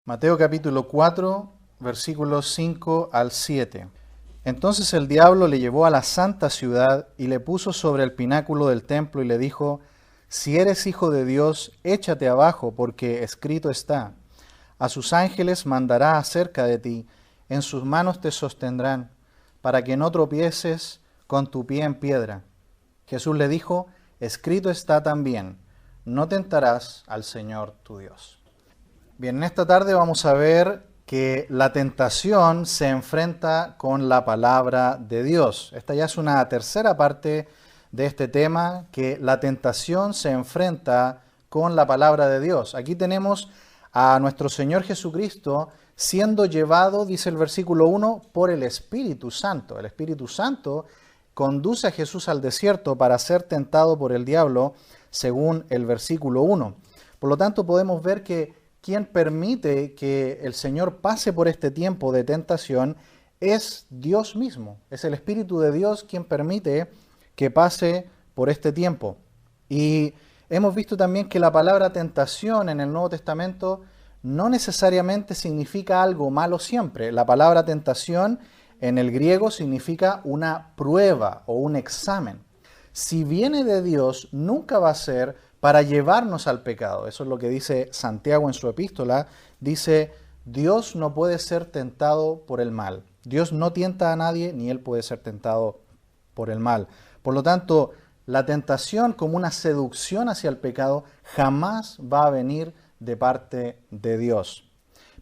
Mateo capítulo 4, versículos 5 al 7. Entonces el diablo le llevó a la santa ciudad y le puso sobre el pináculo del templo y le dijo: Si eres hijo de Dios, échate abajo, porque escrito está: a sus ángeles mandará acerca de ti, en sus manos te sostendrán, para que no tropieces con tu pie en piedra. Jesús le dijo: escrito está también: no tentarás al Señor tu Dios. Bien, en esta tarde vamos a ver que la tentación se enfrenta con la palabra de Dios. Esta ya es una tercera parte de este tema, que la tentación se enfrenta con la palabra de Dios. Aquí tenemos a nuestro Señor Jesucristo siendo llevado, dice el versículo 1, por el Espíritu Santo. El Espíritu Santo conduce a Jesús al desierto para ser tentado por el diablo, según el versículo 1. Por lo tanto, podemos ver que quien permite que el Señor pase por este tiempo de tentación es Dios mismo. Es el Espíritu de Dios quien permite que pase por este tiempo. Y hemos visto también que la palabra tentación en el Nuevo Testamento no necesariamente significa algo malo siempre. La palabra tentación en el griego significa una prueba o un examen. Si viene de Dios, nunca va a ser para llevarnos al pecado. Eso es lo que dice Santiago en su epístola. Dice: Dios no puede ser tentado por el mal. Dios no tienta a nadie, ni Él puede ser tentado por el mal. Por lo tanto, la tentación como una seducción hacia el pecado jamás va a venir de parte de Dios.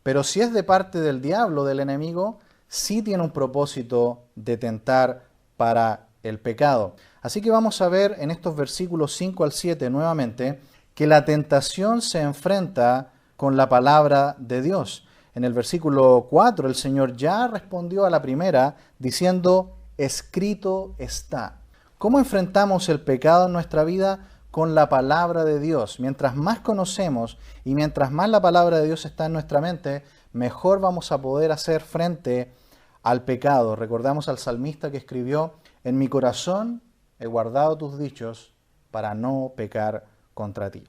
Pero si es de parte del diablo, del enemigo, sí tiene un propósito de tentar para el pecado. Así que vamos a ver en estos versículos 5 al 7 nuevamente que la tentación se enfrenta con la palabra de Dios. En el versículo 4 el Señor ya respondió a la primera diciendo: escrito está. ¿Cómo enfrentamos el pecado en nuestra vida? Con la palabra de Dios. Mientras más conocemos y mientras más la palabra de Dios está en nuestra mente, mejor vamos a poder hacer frente al pecado. Recordamos al salmista que escribió: en mi corazón he guardado tus dichos para no pecar contra ti.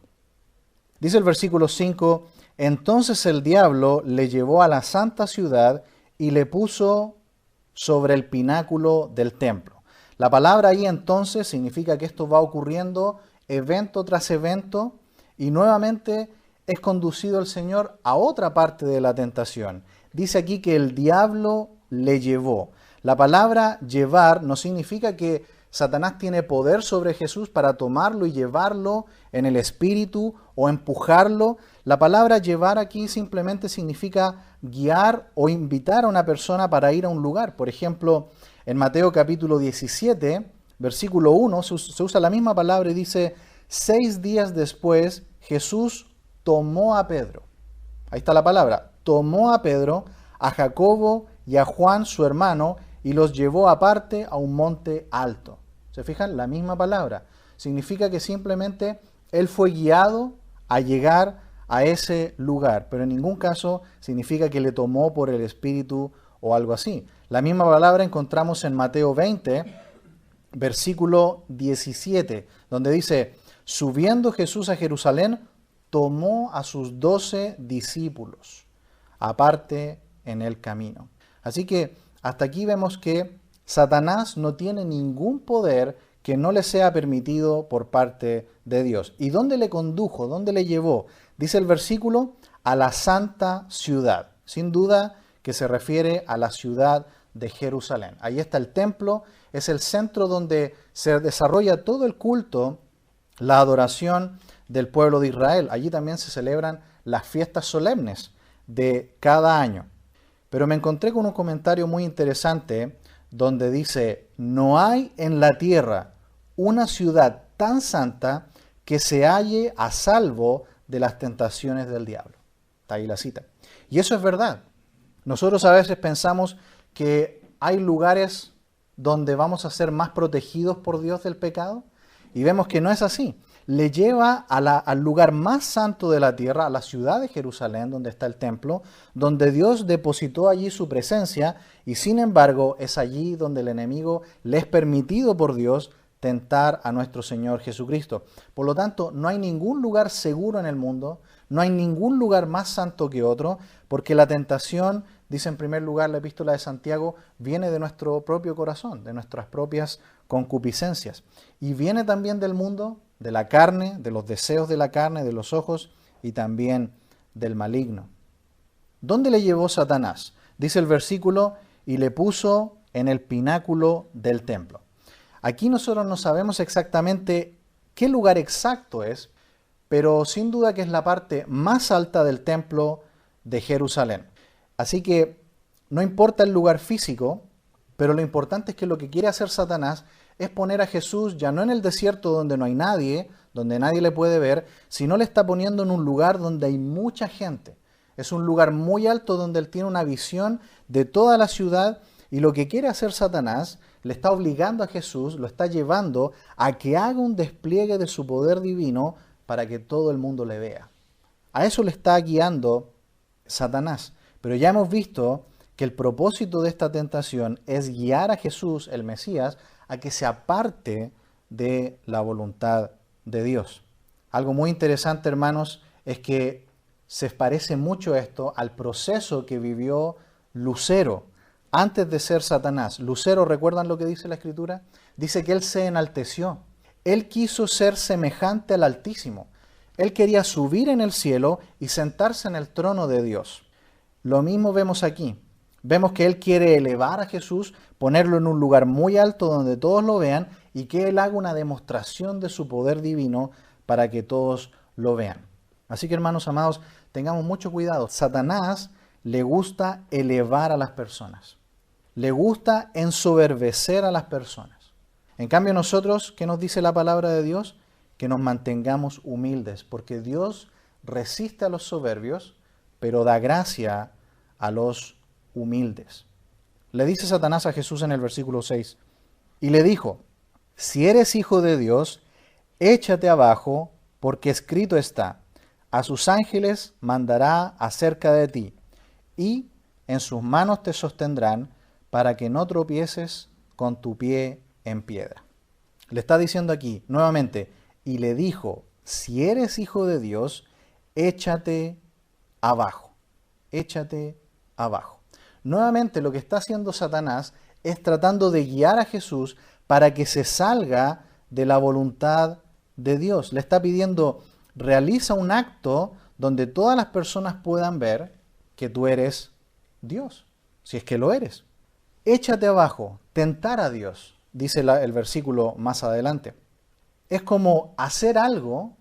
Dice el versículo 5, entonces el diablo le llevó a la santa ciudad y le puso sobre el pináculo del templo. La palabra ahí entonces significa que esto va ocurriendo evento tras evento y nuevamente es conducido el Señor a otra parte de la tentación. Dice aquí que el diablo le llevó. La palabra llevar no significa que Satanás tiene poder sobre Jesús para tomarlo y llevarlo en el espíritu o empujarlo. La palabra llevar aquí simplemente significa guiar o invitar a una persona para ir a un lugar. Por ejemplo, en Mateo capítulo 17, versículo 1, se usa la misma palabra y dice: 6 días después Jesús tomó a Pedro. Ahí está la palabra. Tomó a Pedro, a Jacobo y a Juan su hermano, y los llevó aparte a un monte alto. ¿Se fijan? La misma palabra. Significa que simplemente él fue guiado a llegar a ese lugar, pero en ningún caso significa que le tomó por el espíritu o algo así. La misma palabra encontramos en Mateo 20, versículo 17, donde dice: subiendo Jesús a Jerusalén, tomó a sus 12 discípulos aparte en el camino. Así que hasta aquí vemos que Satanás no tiene ningún poder que no le sea permitido por parte de Dios. ¿Y dónde le condujo? ¿Dónde le llevó? Dice el versículo: a la santa ciudad. Sin duda que se refiere a la ciudad de Jerusalén. Ahí está el templo, es el centro donde se desarrolla todo el culto, la adoración del pueblo de Israel. Allí también se celebran las fiestas solemnes de cada año. Pero me encontré con un comentario muy interesante donde dice: no hay en la tierra una ciudad tan santa que se halle a salvo de las tentaciones del diablo. Está ahí la cita. Y eso es verdad. Nosotros a veces pensamos que hay lugares donde vamos a ser más protegidos por Dios del pecado y vemos que no es así. Le lleva al lugar más santo de la tierra, a la ciudad de Jerusalén, donde está el templo, donde Dios depositó allí su presencia, y sin embargo es allí donde el enemigo le es permitido por Dios tentar a nuestro Señor Jesucristo. Por lo tanto, no hay ningún lugar seguro en el mundo, No hay ningún lugar más santo que otro, porque la tentación, dice en primer lugar la epístola de Santiago, viene de nuestro propio corazón, de nuestras propias concupiscencias. Y viene también del mundo, de la carne, de los deseos de la carne, de los ojos y también del maligno. ¿Dónde le llevó Satanás? Dice el versículo, y le puso en el pináculo del templo. Aquí nosotros no sabemos exactamente qué lugar exacto es, pero sin duda que es la parte más alta del templo de Jerusalén. Así que no importa el lugar físico, pero lo importante es que lo que quiere hacer Satanás es poner a Jesús ya no en el desierto donde no hay nadie, donde nadie le puede ver, sino le está poniendo en un lugar donde hay mucha gente. Es un lugar muy alto donde él tiene una visión de toda la ciudad, y lo que quiere hacer Satanás le está obligando a Jesús, lo está llevando a que haga un despliegue de su poder divino para que todo el mundo le vea. A eso le está guiando Satanás. Pero ya hemos visto que el propósito de esta tentación es guiar a Jesús, el Mesías, a que se aparte de la voluntad de Dios. Algo muy interesante, hermanos, es que se parece mucho esto al proceso que vivió Lucero antes de ser Satanás. Lucero, ¿recuerdan lo que dice la Escritura? Dice que él se enalteció. Él quiso ser semejante al Altísimo. Él quería subir en el cielo y sentarse en el trono de Dios. Lo mismo vemos aquí. Vemos que él quiere elevar a Jesús, ponerlo en un lugar muy alto donde todos lo vean y que él haga una demostración de su poder divino para que todos lo vean. Así que, hermanos amados, tengamos mucho cuidado. Satanás le gusta elevar a las personas. Le gusta ensoberbecer a las personas. En cambio nosotros, ¿qué nos dice la palabra de Dios? Que nos mantengamos humildes, porque Dios resiste a los soberbios, pero da gracia a los humildes. Le dice Satanás a Jesús en el versículo 6, y le dijo, si eres hijo de Dios, échate abajo, porque escrito está, a sus ángeles mandará acerca de ti, y en sus manos te sostendrán, para que no tropieces con tu pie en piedra. Le está diciendo aquí, nuevamente, y le dijo, si eres hijo de Dios, échate abajo, échate abajo. Nuevamente lo que está haciendo Satanás es tratando de guiar a Jesús para que se salga de la voluntad de Dios. Le está pidiendo, realiza un acto donde todas las personas puedan ver que tú eres Dios, si es que lo eres. Échate abajo, tentar a Dios, dice el versículo más adelante. Es como hacer algo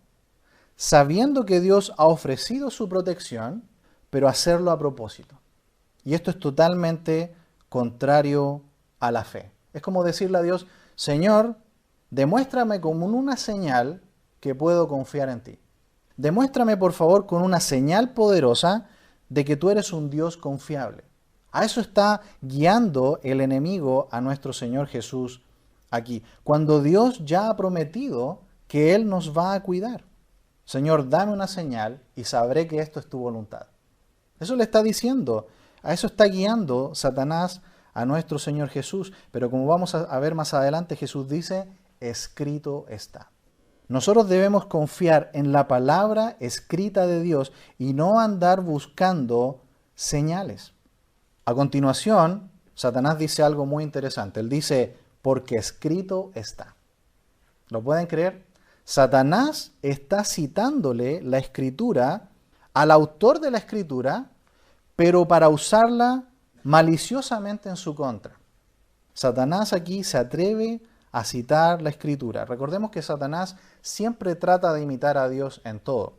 sabiendo que Dios ha ofrecido su protección, pero hacerlo a propósito. Y esto es totalmente contrario a la fe. Es como decirle a Dios, Señor, demuéstrame con una señal que puedo confiar en ti. Demuéstrame, por favor, con una señal poderosa de que tú eres un Dios confiable. A eso está guiando el enemigo a nuestro Señor Jesús aquí. Cuando Dios ya ha prometido que Él nos va a cuidar. Señor, dame una señal y sabré que esto es tu voluntad. Eso le está diciendo. A eso está guiando Satanás a nuestro Señor Jesús. Pero como vamos a ver más adelante, Jesús dice, escrito está. Nosotros debemos confiar en la palabra escrita de Dios y no andar buscando señales. A continuación, Satanás dice algo muy interesante. Él dice, porque escrito está. ¿Lo pueden creer? Satanás está citándole la escritura al autor de la escritura, pero para usarla maliciosamente en su contra. Satanás aquí se atreve a citar la escritura. Recordemos que Satanás siempre trata de imitar a Dios en todo.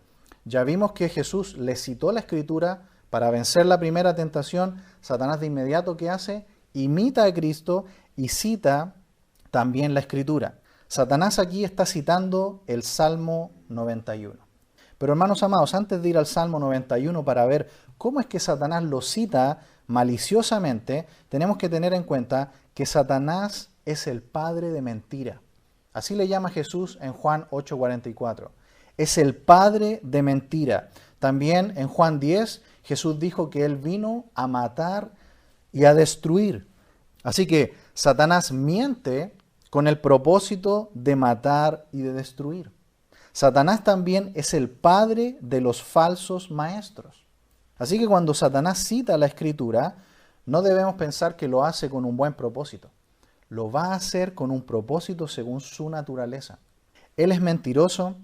Ya vimos que Jesús le citó la escritura para vencer la primera tentación. Satanás de inmediato, ¿qué hace? Imita a Cristo y cita también la escritura. Satanás aquí está citando el Salmo 91. Pero hermanos amados, antes de ir al Salmo 91 para ver cómo es que Satanás lo cita maliciosamente, tenemos que tener en cuenta que Satanás es el padre de mentira. Así le llama Jesús en Juan 8:44. Es el padre de mentira. También en Juan 10, Jesús dijo que Él vino a matar y a destruir. Así que Satanás miente con el propósito de matar y de destruir. Satanás también es el padre de los falsos maestros. Así que cuando Satanás cita la Escritura, no debemos pensar que lo hace con un buen propósito. Lo va a hacer con un propósito según su naturaleza. Él es mentiroso,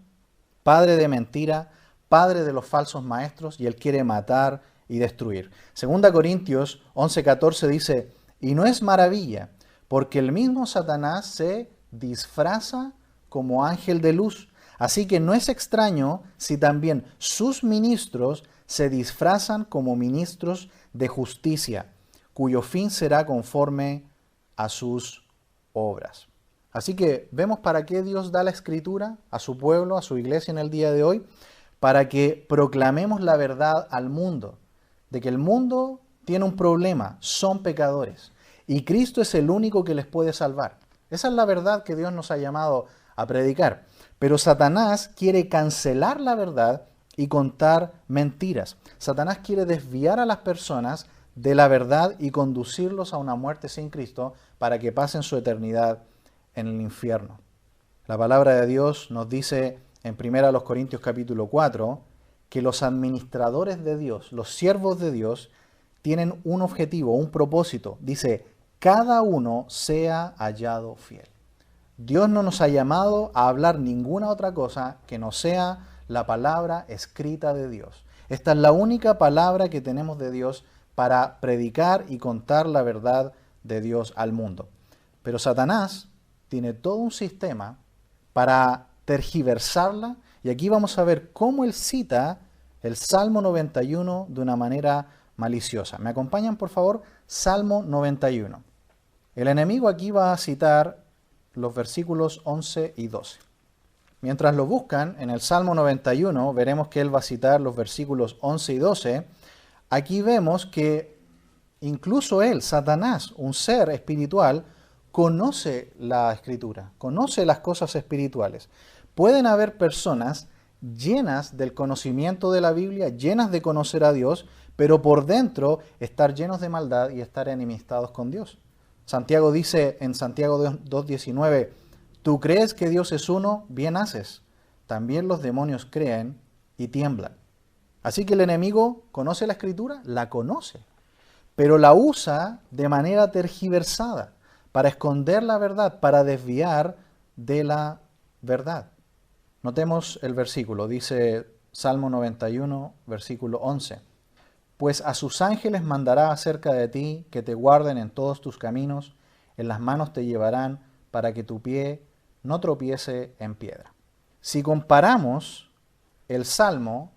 padre de mentira, padre de los falsos maestros, y él quiere matar y destruir. 2 Corintios 11:14 dice, y no es maravilla, porque el mismo Satanás se disfraza como ángel de luz. Así que no es extraño si también sus ministros se disfrazan como ministros de justicia, cuyo fin será conforme a sus obras. Así que vemos para qué Dios da la Escritura a su pueblo, a su iglesia en el día de hoy, para que proclamemos la verdad al mundo, de que el mundo tiene un problema, son pecadores, y Cristo es el único que les puede salvar. Esa es la verdad que Dios nos ha llamado a predicar. Pero Satanás quiere cancelar la verdad y contar mentiras. Satanás quiere desviar a las personas de la verdad y conducirlos a una muerte sin Cristo para que pasen su eternidad en el infierno. La palabra de Dios nos dice en 1 Corintios capítulo 4 que los administradores de Dios, los siervos de Dios, tienen un objetivo, un propósito. Dice, cada uno sea hallado fiel. Dios no nos ha llamado a hablar ninguna otra cosa que no sea la palabra escrita de Dios. Esta es la única palabra que tenemos de Dios para predicar y contar la verdad de Dios al mundo. Pero Satanás tiene todo un sistema para tergiversarla, y aquí vamos a ver cómo él cita el Salmo 91 de una manera maliciosa. ¿Me acompañan, por favor? Salmo 91. El enemigo aquí va a citar los versículos 11 y 12. Mientras lo buscan, en el Salmo 91 veremos que él va a citar los versículos 11 y 12. Aquí vemos que incluso él, Satanás, un ser espiritual, conoce la Escritura, conoce las cosas espirituales. Pueden haber personas llenas del conocimiento de la Biblia, llenas de conocer a Dios, pero por dentro estar llenos de maldad y estar enemistados con Dios. Santiago dice en Santiago 2:19, tú crees que Dios es uno, bien haces. También los demonios creen y tiemblan. Así que el enemigo conoce la Escritura, la conoce, pero la usa de manera tergiversada para esconder la verdad, para desviar de la verdad. Notemos el versículo, dice Salmo 91, versículo 11. Pues a sus ángeles mandará acerca de ti, que te guarden en todos tus caminos, en las manos te llevarán, para que tu pie no tropiece en piedra. Si comparamos el Salmo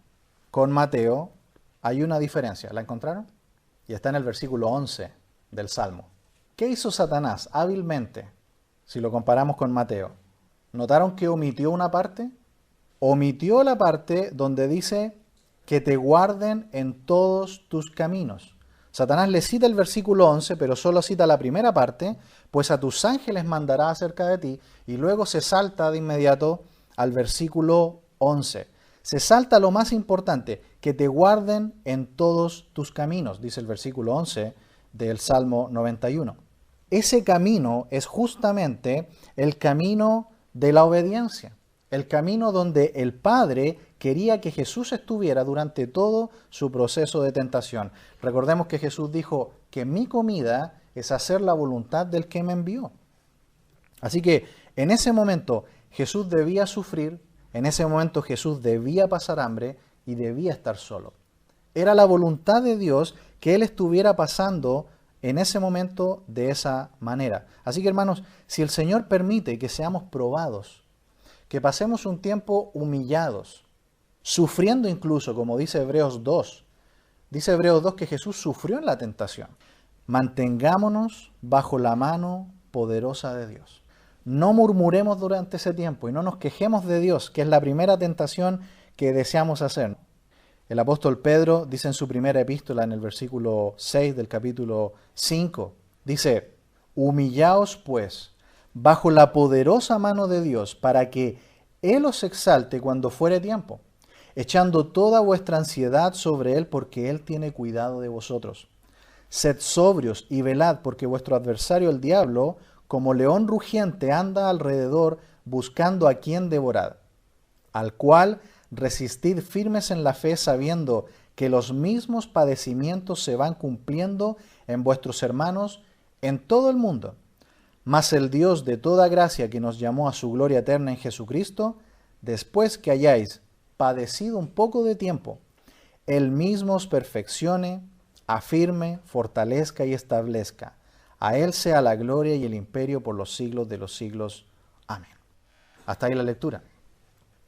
con Mateo, hay una diferencia. ¿La encontraron? Y está en el versículo 11 del Salmo. ¿Qué hizo Satanás hábilmente si lo comparamos con Mateo? ¿Notaron que omitió una parte? Omitió la parte donde dice que te guarden en todos tus caminos. Satanás le cita el versículo 11, pero solo cita la primera parte, pues a tus ángeles mandará acerca de ti, y luego se salta de inmediato al versículo 11. Se salta lo más importante, que te guarden en todos tus caminos, dice el versículo 11 del Salmo 91. Ese camino es justamente el camino de la obediencia, el camino donde el Padre quería que Jesús estuviera durante todo su proceso de tentación. Recordemos que Jesús dijo que mi comida es hacer la voluntad del que me envió. Así que en ese momento Jesús debía sufrir, en ese momento Jesús debía pasar hambre y debía estar solo. Era la voluntad de Dios que Él estuviera pasando en ese momento de esa manera. Así que hermanos, si el Señor permite que seamos probados, que pasemos un tiempo humillados, sufriendo incluso, como dice Hebreos 2, dice Hebreos 2 que Jesús sufrió en la tentación. Mantengámonos bajo la mano poderosa de Dios. No murmuremos durante ese tiempo y no nos quejemos de Dios, que es la primera tentación que deseamos hacer. El apóstol Pedro dice en su primera epístola, en el versículo 6 del capítulo 5, dice, humillaos pues bajo la poderosa mano de Dios, para que Él os exalte cuando fuere tiempo, echando toda vuestra ansiedad sobre Él, porque Él tiene cuidado de vosotros. Sed sobrios y velad, porque vuestro adversario el diablo, como león rugiente, anda alrededor buscando a quien devorar, al cual resistid firmes en la fe, sabiendo que los mismos padecimientos se van cumpliendo en vuestros hermanos en todo el mundo. Mas el Dios de toda gracia, que nos llamó a su gloria eterna en Jesucristo, después que hayáis padecido un poco de tiempo, Él mismo os perfeccione, afirme, fortalezca y establezca. A Él sea la gloria y el imperio por los siglos de los siglos. Amén. Hasta ahí la lectura.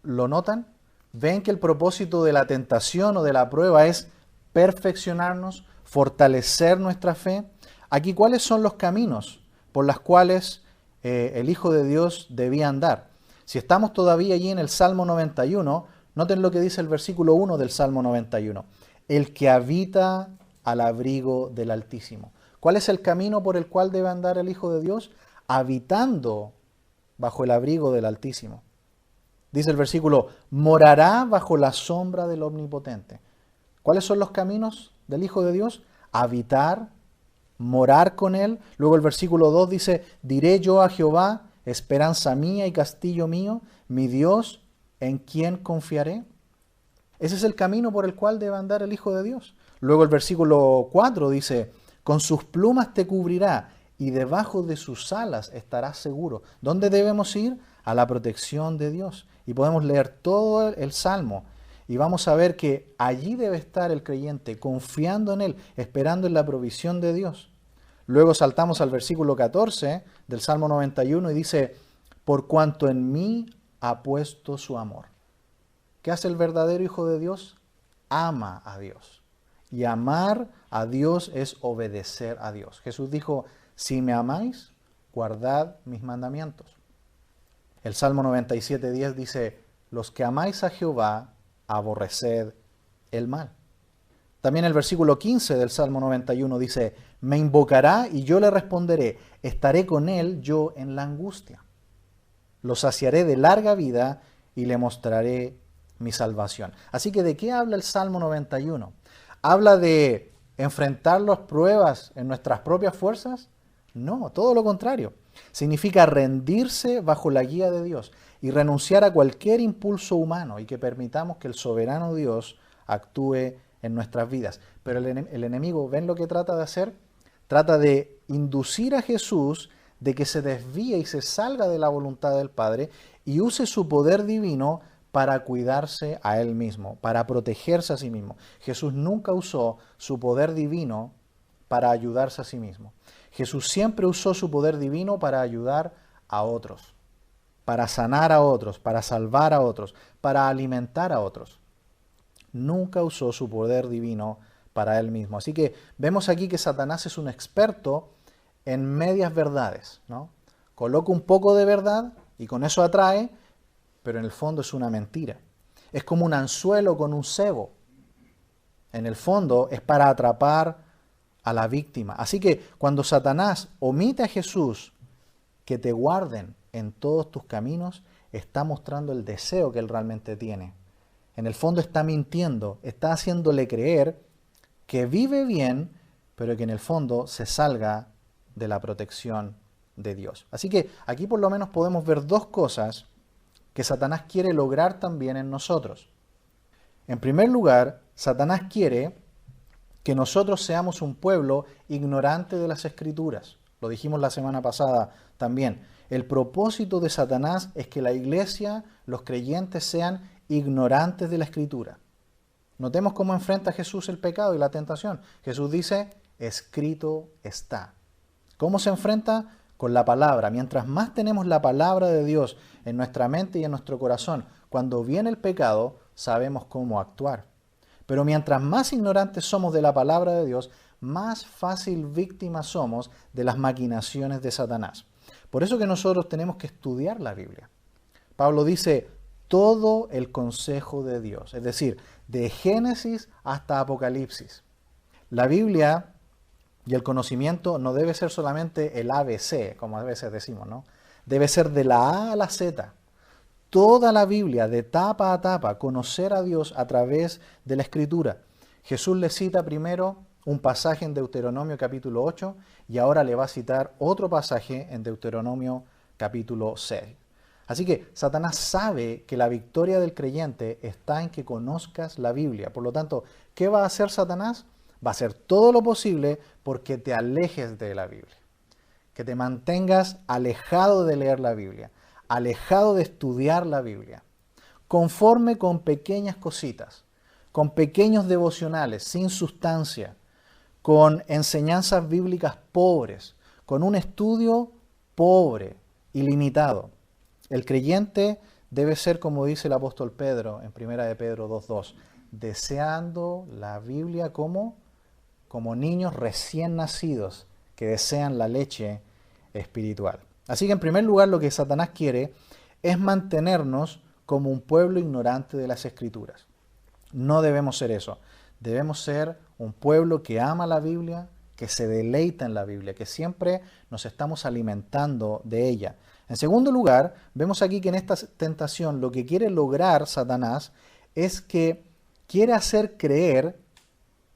¿Lo notan? ¿Ven que el propósito de la tentación o de la prueba es perfeccionarnos, fortalecer nuestra fe? Aquí, ¿cuáles son los caminos por los cuales el Hijo de Dios debía andar? Si estamos todavía allí en el Salmo 91, noten lo que dice el versículo 1 del Salmo 91. El que habita al abrigo del Altísimo. ¿Cuál es el camino por el cual debe andar el Hijo de Dios? Habitando bajo el abrigo del Altísimo. Dice el versículo, morará bajo la sombra del Omnipotente. ¿Cuáles son los caminos del Hijo de Dios? Habitar, morar con Él. Luego el versículo 2 dice, diré yo a Jehová, esperanza mía y castillo mío, mi Dios, ¿en quién confiaré? Ese es el camino por el cual debe andar el Hijo de Dios. Luego el versículo 4 dice, con sus plumas te cubrirá y debajo de sus alas estarás seguro. ¿Dónde debemos ir? A la protección de Dios. Y podemos leer todo el Salmo y vamos a ver que allí debe estar el creyente, confiando en Él, esperando en la provisión de Dios. Luego saltamos al versículo 14 del Salmo 91 y dice, por cuanto en mí ha puesto su amor. ¿Qué hace el verdadero Hijo de Dios? Ama a Dios. Y amar a Dios es obedecer a Dios. Jesús dijo, si me amáis, guardad mis mandamientos. El Salmo 97:10 dice, los que amáis a Jehová, aborreced el mal. También el versículo 15 del Salmo 91 dice, me invocará y yo le responderé, estaré con él yo en la angustia. Lo saciaré de larga vida y le mostraré mi salvación. Así que, ¿de qué habla el Salmo 91? ¿Habla de enfrentar las pruebas en nuestras propias fuerzas? No, todo lo contrario. Significa rendirse bajo la guía de Dios y renunciar a cualquier impulso humano y que permitamos que el soberano Dios actúe en nuestras vidas. Pero el enemigo, ¿ven lo que trata de hacer? Trata de inducir a Jesús de que se desvíe y se salga de la voluntad del Padre y use su poder divino para cuidarse a Él mismo, para protegerse a sí mismo. Jesús nunca usó su poder divino para ayudarse a sí mismo. Jesús siempre usó su poder divino para ayudar a otros, para sanar a otros, para salvar a otros, para alimentar a otros. Nunca usó su poder divino para Él mismo. Así que vemos aquí que Satanás es un experto en medias verdades, ¿no? Coloca un poco de verdad y con eso atrae, pero en el fondo es una mentira. Es como un anzuelo con un cebo. En el fondo es para atrapar a la víctima. Así que cuando Satanás omite a Jesús, que te guarden en todos tus caminos, está mostrando el deseo que él realmente tiene. En el fondo está mintiendo, está haciéndole creer que vive bien, pero que en el fondo se salga de la protección de Dios. Así que aquí por lo menos podemos ver dos cosas que Satanás quiere lograr también en nosotros. En primer lugar, Satanás quiere que nosotros seamos un pueblo ignorante de las Escrituras. Lo dijimos la semana pasada también. El propósito de Satanás es que la iglesia, los creyentes, sean ignorantes de la Escritura. Notemos cómo enfrenta Jesús el pecado y la tentación. Jesús dice, escrito está. ¿Cómo se enfrenta? Con la palabra. Mientras más tenemos la palabra de Dios en nuestra mente y en nuestro corazón, cuando viene el pecado, sabemos cómo actuar. Pero mientras más ignorantes somos de la palabra de Dios, más fácil víctimas somos de las maquinaciones de Satanás. Por eso que nosotros tenemos que estudiar la Biblia. Pablo dice, todo el consejo de Dios, es decir, de Génesis hasta Apocalipsis. La Biblia y el conocimiento no debe ser solamente el ABC, como a veces decimos, ¿no? Debe ser de la A a la Z. Toda la Biblia, de tapa a tapa, conocer a Dios a través de la Escritura. Jesús le cita primero un pasaje en Deuteronomio capítulo 8 y ahora le va a citar otro pasaje en Deuteronomio capítulo 6. Así que Satanás sabe que la victoria del creyente está en que conozcas la Biblia. Por lo tanto, ¿qué va a hacer Satanás? Va a hacer todo lo posible porque te alejes de la Biblia. Que te mantengas alejado de leer la Biblia, alejado de estudiar la Biblia. Conforme con pequeñas cositas, con pequeños devocionales sin sustancia, con enseñanzas bíblicas pobres, con un estudio pobre y limitado. El creyente debe ser, como dice el apóstol Pedro en 1 de Pedro 2:2, deseando la Biblia como niños recién nacidos que desean la leche espiritual. Así que en primer lugar lo que Satanás quiere es mantenernos como un pueblo ignorante de las Escrituras. No debemos ser eso. Debemos ser un pueblo que ama la Biblia, que se deleita en la Biblia, que siempre nos estamos alimentando de ella. En segundo lugar, vemos aquí que en esta tentación lo que quiere lograr Satanás es que quiere hacer creer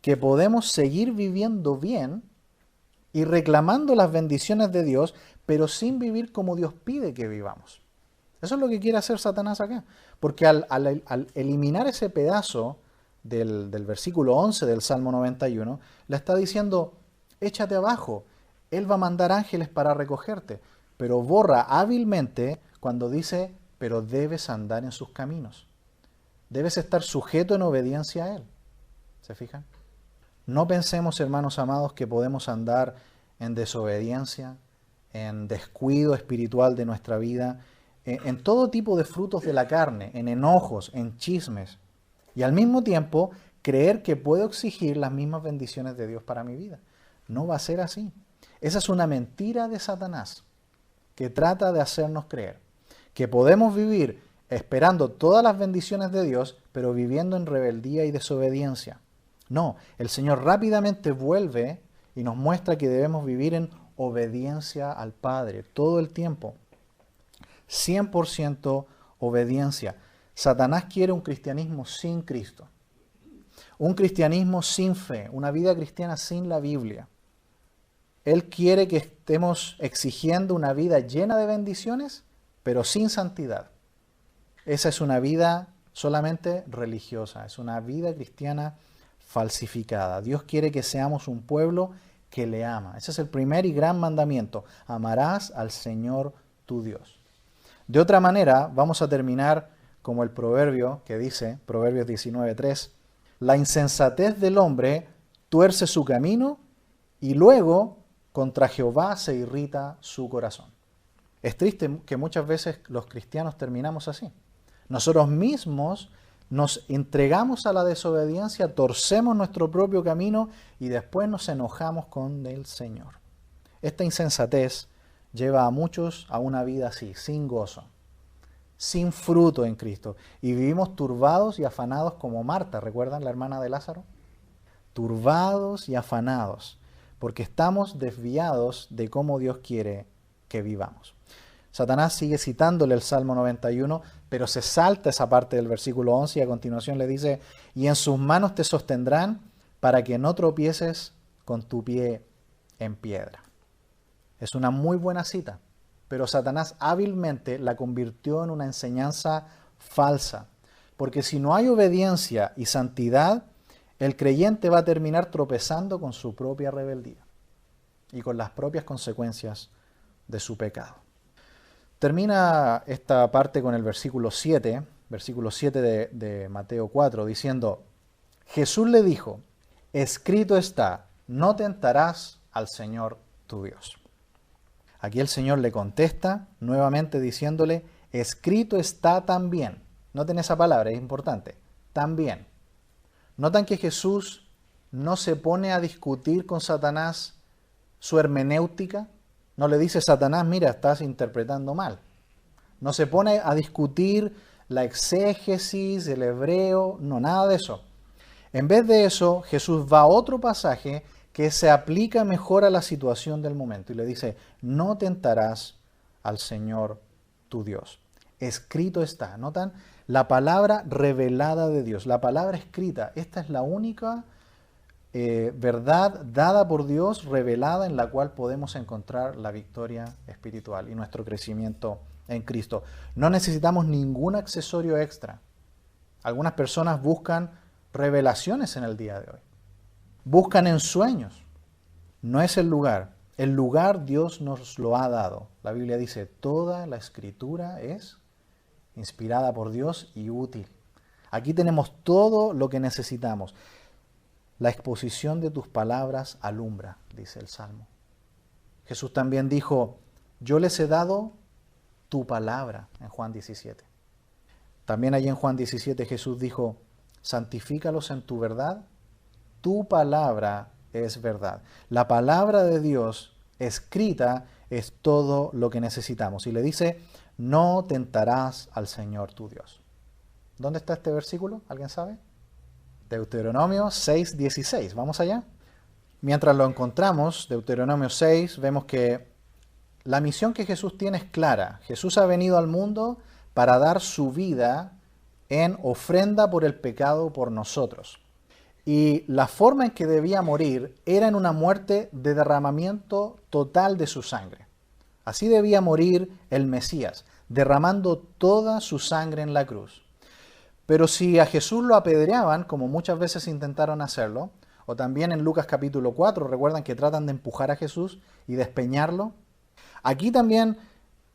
que podemos seguir viviendo bien y reclamando las bendiciones de Dios, pero sin vivir como Dios pide que vivamos. Eso es lo que quiere hacer Satanás acá. Porque al eliminar ese pedazo del versículo 11 del Salmo 91, le está diciendo, échate abajo, Él va a mandar ángeles para recogerte. Pero borra hábilmente cuando dice, pero debes andar en sus caminos. Debes estar sujeto en obediencia a Él. ¿Se fijan? No pensemos, hermanos amados, que podemos andar en desobediencia, en descuido espiritual de nuestra vida, en todo tipo de frutos de la carne, en enojos, en chismes, y al mismo tiempo creer que puedo exigir las mismas bendiciones de Dios para mi vida. No va a ser así. Esa es una mentira de Satanás que trata de hacernos creer que podemos vivir esperando todas las bendiciones de Dios, pero viviendo en rebeldía y desobediencia. No, el Señor rápidamente vuelve y nos muestra que debemos vivir en obediencia al Padre todo el tiempo. 100% obediencia. Satanás quiere un cristianismo sin Cristo. Un cristianismo sin fe, una vida cristiana sin la Biblia. Él quiere que estemos exigiendo una vida llena de bendiciones, pero sin santidad. Esa es una vida solamente religiosa, es una vida cristiana falsificada. Dios quiere que seamos un pueblo que le ama. Ese es el primer y gran mandamiento. Amarás al Señor tu Dios. De otra manera, vamos a terminar como el proverbio que dice, Proverbios 19:3, la insensatez del hombre tuerce su camino y luego contra Jehová se irrita su corazón. Es triste que muchas veces los cristianos terminamos así. Nosotros mismos nos entregamos a la desobediencia, torcemos nuestro propio camino y después nos enojamos con el Señor. Esta insensatez lleva a muchos a una vida así, sin gozo, sin fruto en Cristo. Y vivimos turbados y afanados como Marta, ¿recuerdan la hermana de Lázaro? Turbados y afanados, porque estamos desviados de cómo Dios quiere que vivamos. Satanás sigue citándole el Salmo 91, pero se salta esa parte del versículo 11 y a continuación le dice, y en sus manos te sostendrán para que no tropieces con tu pie en piedra. Es una muy buena cita, pero Satanás hábilmente la convirtió en una enseñanza falsa, porque si no hay obediencia y santidad, el creyente va a terminar tropezando con su propia rebeldía y con las propias consecuencias de su pecado. Termina esta parte con el versículo 7 de Mateo 4, diciendo, Jesús le dijo, escrito está, no tentarás al Señor tu Dios. Aquí el Señor le contesta nuevamente diciéndole, escrito está también. Noten esa palabra, es importante, también. Notan que Jesús no se pone a discutir con Satanás su hermenéutica. No le dice Satanás, mira, estás interpretando mal. No se pone a discutir la exégesis, el hebreo, no, nada de eso. En vez de eso, Jesús va a otro pasaje que se aplica mejor a la situación del momento y le dice, no tentarás al Señor tu Dios. Escrito está. ¿Notan? La palabra revelada de Dios, la palabra escrita. Esta es la única verdad dada por Dios, revelada, en la cual podemos encontrar la victoria espiritual y nuestro crecimiento en Cristo. No necesitamos ningún accesorio extra. Algunas personas buscan revelaciones en el día de hoy. Buscan en sueños. No es el lugar. El lugar Dios nos lo ha dado. La Biblia dice, toda la escritura es inspirada por Dios y útil. Aquí tenemos todo lo que necesitamos. La exposición de tus palabras alumbra, dice el Salmo. Jesús también dijo, yo les he dado tu palabra, en Juan 17. También allí en Juan 17 Jesús dijo, santifícalos en tu verdad, tu palabra es verdad. La palabra de Dios escrita es todo lo que necesitamos. Y le dice, no tentarás al Señor tu Dios. ¿Dónde está este versículo? ¿Alguien sabe? Deuteronomio 6:16. ¿Vamos allá? Mientras lo encontramos, Deuteronomio 6, vemos que la misión que Jesús tiene es clara. Jesús ha venido al mundo para dar su vida en ofrenda por el pecado por nosotros. Y la forma en que debía morir era en una muerte de derramamiento total de su sangre. Así debía morir el Mesías, derramando toda su sangre en la cruz. Pero si a Jesús lo apedreaban, como muchas veces intentaron hacerlo, o también en Lucas capítulo 4, recuerdan que tratan de empujar a Jesús y despeñarlo. Aquí también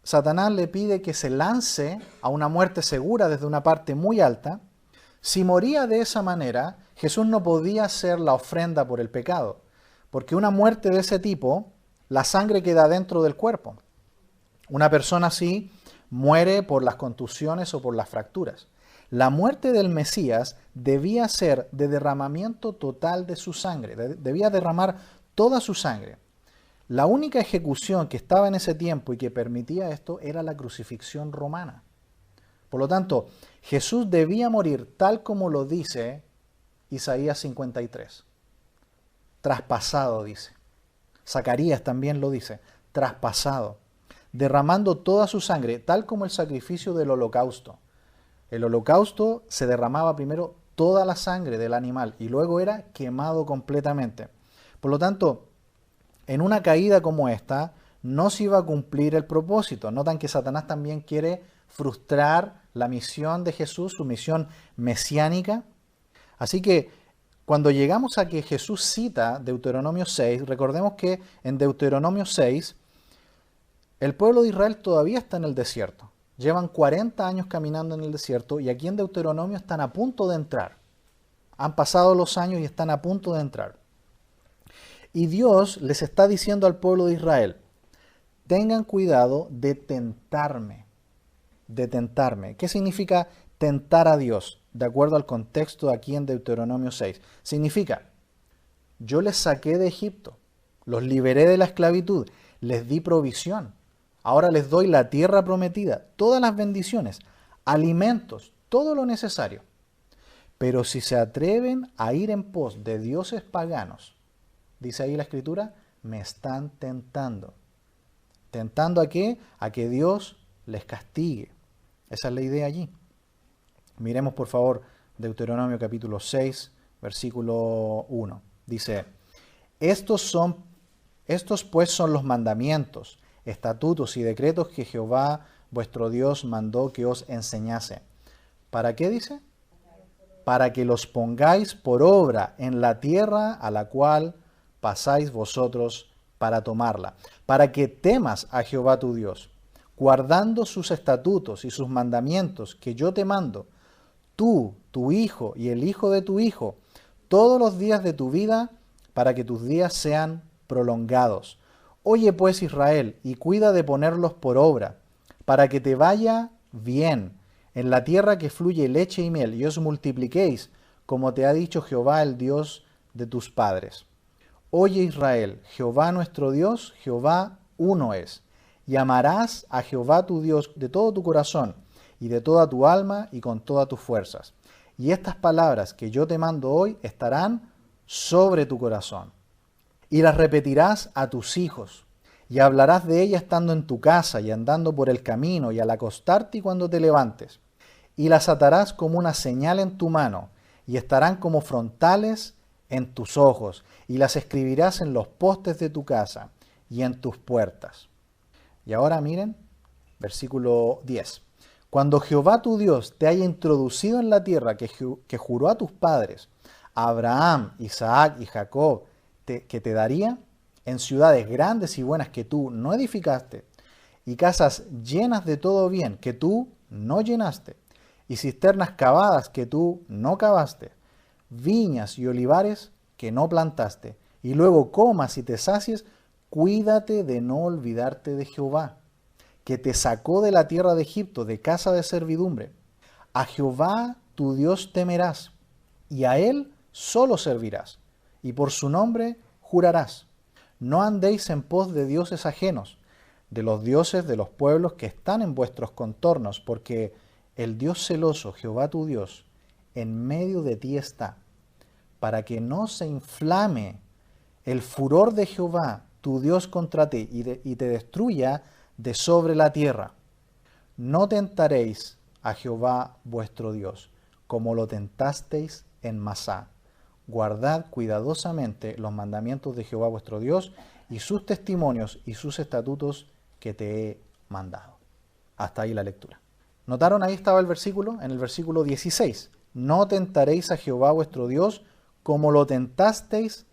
Satanás le pide que se lance a una muerte segura desde una parte muy alta. Si moría de esa manera, Jesús no podía ser la ofrenda por el pecado, porque una muerte de ese tipo, la sangre queda dentro del cuerpo. Una persona así muere por las contusiones o por las fracturas. La muerte del Mesías debía ser de derramamiento total de su sangre, debía derramar toda su sangre. La única ejecución que estaba en ese tiempo y que permitía esto era la crucifixión romana. Por lo tanto, Jesús debía morir tal como lo dice Isaías 53. Traspasado, dice. Zacarías también lo dice, traspasado, derramando toda su sangre, tal como el sacrificio del holocausto. El holocausto se derramaba primero toda la sangre del animal y luego era quemado completamente. Por lo tanto, en una caída como esta, no se iba a cumplir el propósito. Notan que Satanás también quiere frustrar la misión de Jesús, su misión mesiánica. Así que cuando llegamos a que Jesús cita Deuteronomio 6, recordemos que en Deuteronomio 6, el pueblo de Israel todavía está en el desierto. Llevan 40 años caminando en el desierto y aquí en Deuteronomio están a punto de entrar. Han pasado los años y están a punto de entrar. Y Dios les está diciendo al pueblo de Israel, tengan cuidado de tentarme. De tentarme. ¿Qué significa tentar a Dios? De acuerdo al contexto aquí en Deuteronomio 6. Significa, yo les saqué de Egipto, los liberé de la esclavitud, les di provisión. Ahora les doy la tierra prometida, todas las bendiciones, alimentos, todo lo necesario. Pero si se atreven a ir en pos de dioses paganos, dice ahí la Escritura, me están tentando. ¿Tentando a qué? A que Dios les castigue. Esa es la idea allí. Miremos por favor Deuteronomio capítulo 6, versículo 1. Dice, estos pues son los mandamientos, estatutos y decretos que Jehová vuestro Dios mandó que os enseñase. ¿Para qué dice? Para que los pongáis por obra en la tierra a la cual pasáis vosotros para tomarla, para que temas a Jehová tu Dios, guardando sus estatutos y sus mandamientos que yo te mando, tú, tu hijo y el hijo de tu hijo, todos los días de tu vida, para que tus días sean prolongados. Oye pues Israel, y cuida de ponerlos por obra, para que te vaya bien en la tierra que fluye leche y miel, y os multipliquéis, como te ha dicho Jehová, el Dios de tus padres. Oye Israel, Jehová nuestro Dios, Jehová uno es, y amarás a Jehová tu Dios de todo tu corazón, y de toda tu alma, y con todas tus fuerzas. Y estas palabras que yo te mando hoy estarán sobre tu corazón. Y las repetirás a tus hijos, y hablarás de ellas estando en tu casa, y andando por el camino, y al acostarte y cuando te levantes. Y las atarás como una señal en tu mano, y estarán como frontales en tus ojos, y las escribirás en los postes de tu casa, y en tus puertas. Y ahora miren, Versículo 10. Cuando Jehová tu Dios te haya introducido en la tierra que juró a tus padres, a Abraham, Isaac y Jacob, que te daría, en ciudades grandes y buenas que tú no edificaste, y casas llenas de todo bien que tú no llenaste, y cisternas cavadas que tú no cavaste, viñas y olivares que no plantaste, y luego comas y te sacies, cuídate de no olvidarte de Jehová, que te sacó de la tierra de Egipto, de casa de servidumbre. A Jehová tu Dios temerás, y a él solo servirás, y por su nombre jurarás. No andéis en pos de dioses ajenos, de los dioses de los pueblos que están en vuestros contornos, porque el Dios celoso, Jehová tu Dios, en medio de ti está, para que no se inflame el furor de Jehová, tu Dios, contra ti, y te destruya de sobre la tierra. No tentaréis a Jehová vuestro Dios, como lo tentasteis en Masá. Guardad cuidadosamente los mandamientos de Jehová vuestro Dios, y sus testimonios y sus estatutos que te he mandado. Hasta ahí la lectura. ¿Notaron? Ahí estaba el versículo, en el versículo 16. No tentaréis a Jehová vuestro Dios como lo tentasteis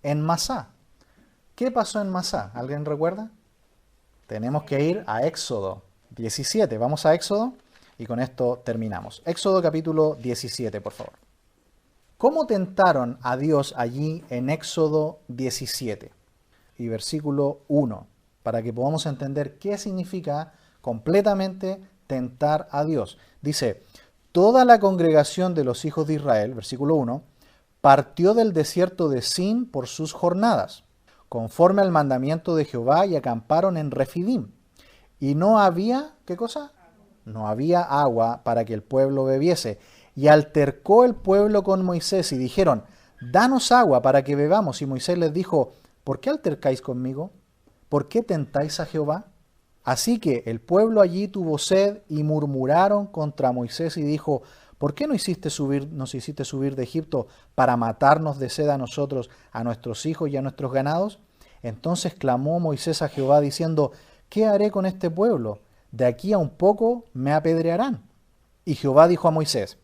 en Masá. ¿Qué pasó en Masá? ¿Alguien recuerda? Tenemos que ir a Éxodo 17. Vamos a Éxodo y con esto terminamos. Éxodo capítulo 17, por favor. ¿Cómo tentaron a Dios allí en Éxodo 17? Y versículo 1, para que podamos entender qué significa completamente tentar a Dios. Dice, toda la congregación de los hijos de Israel, versículo 1, partió del desierto de Sin por sus jornadas, conforme al mandamiento de Jehová, y acamparon en Refidim. Y no había, ¿qué cosa? No había agua para que el pueblo bebiese. Y altercó el pueblo con Moisés y dijeron, danos agua para que bebamos. Y Moisés les dijo, ¿por qué altercáis conmigo? ¿Por qué tentáis a Jehová? Así que el pueblo allí tuvo sed y murmuraron contra Moisés y dijo, ¿por qué nos hiciste subir de Egipto para matarnos de sed a nosotros, a nuestros hijos y a nuestros ganados? Entonces clamó Moisés a Jehová diciendo, ¿qué haré con este pueblo? De aquí a un poco me apedrearán. Y Jehová dijo a Moisés,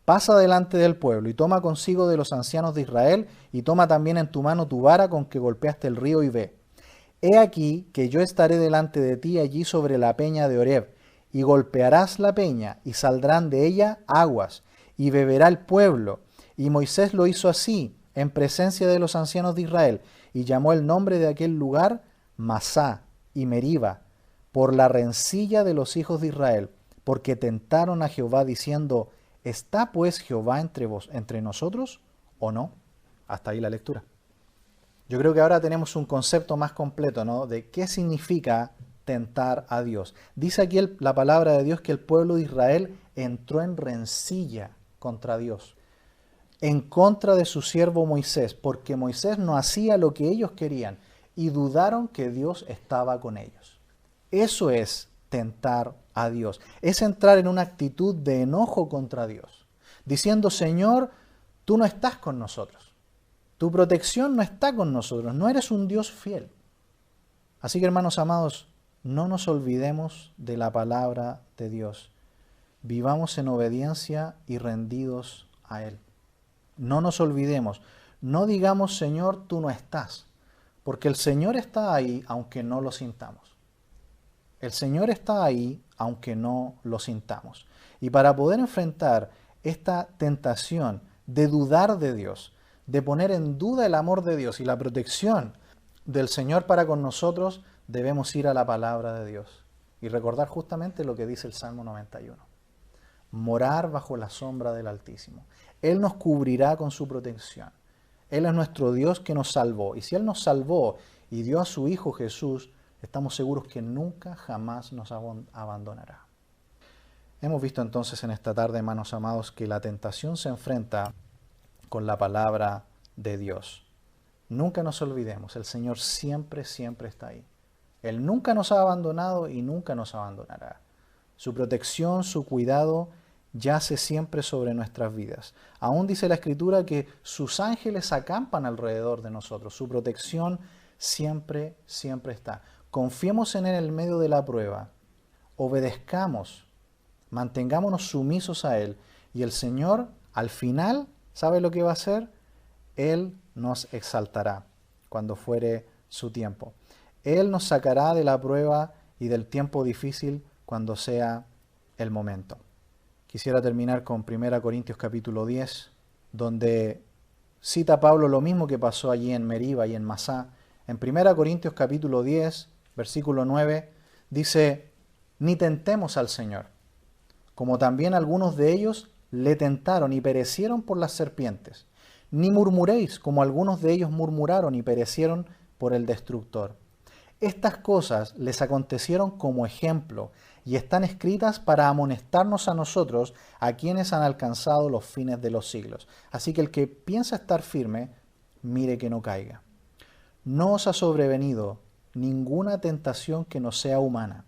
pasa delante del pueblo y toma consigo de los ancianos de Israel y toma también en tu mano tu vara con que golpeaste el río y ve. He aquí que yo estaré delante de ti allí sobre la peña de Horeb, y golpearás la peña, y saldrán de ella aguas, y beberá el pueblo. Y Moisés lo hizo así, en presencia de los ancianos de Israel, y llamó el nombre de aquel lugar Masá y Meriba, por la rencilla de los hijos de Israel, porque tentaron a Jehová diciendo, ¿está pues Jehová entre nosotros o no? Hasta ahí la lectura. Yo creo que ahora tenemos un concepto más completo, ¿no?, de qué significa tentar a Dios. Dice aquí la palabra de Dios que el pueblo de Israel entró en rencilla contra Dios, en contra de su siervo Moisés, porque Moisés no hacía lo que ellos querían y dudaron que Dios estaba con ellos. Eso es tentar a Dios, es entrar en una actitud de enojo contra Dios, diciendo, Señor, tú no estás con nosotros. Tu protección no está con nosotros, no eres un Dios fiel. Así que, hermanos amados, no nos olvidemos de la palabra de Dios. Vivamos en obediencia y rendidos a Él. No nos olvidemos, no digamos, Señor, tú no estás, porque el Señor está ahí aunque no lo sintamos. El Señor está ahí aunque no lo sintamos. Y para poder enfrentar esta tentación de dudar de Dios, de poner en duda el amor de Dios y la protección del Señor para con nosotros, debemos ir a la palabra de Dios y recordar justamente lo que dice el Salmo 91. Morar bajo la sombra del Altísimo. Él nos cubrirá con su protección. Él es nuestro Dios que nos salvó. Y si Él nos salvó y dio a su Hijo Jesús, estamos seguros que nunca, jamás nos abandonará. Hemos visto entonces en esta tarde, hermanos amados, que la tentación se enfrenta con la palabra de Dios. Nunca nos olvidemos, el Señor siempre, siempre está ahí. Él nunca nos ha abandonado y nunca nos abandonará. Su protección, su cuidado yace siempre sobre nuestras vidas. Aún dice la Escritura que sus ángeles acampan alrededor de nosotros. Su protección siempre, siempre está. Confiemos en Él en medio de la prueba. obedezcamos, mantengámonos sumisos a Él. Y el Señor, al final, ¿sabe lo que va a hacer? Él nos exaltará cuando fuere su tiempo. Él nos sacará de la prueba y del tiempo difícil cuando sea el momento. Quisiera terminar con 1 Corintios capítulo 10, donde cita Pablo lo mismo que pasó allí en Meriba y en Masá. En 1 Corintios capítulo 10, versículo 9, dice: ni tentemos al Señor, como también algunos de ellos le tentaron y perecieron por las serpientes. Ni murmuréis, como algunos de ellos murmuraron y perecieron por el destructor. Estas cosas les acontecieron como ejemplo y están escritas para amonestarnos a nosotros, a quienes han alcanzado los fines de los siglos. Así que el que piensa estar firme, mire que no caiga. No os ha sobrevenido ninguna tentación que no sea humana,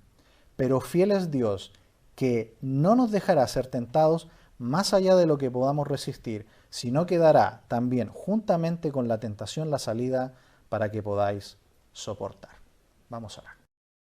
pero fiel es Dios, que no nos dejará ser tentados más allá de lo que podamos resistir, sino que dará también juntamente con la tentación la salida para que podáis soportar. Vamos a orar.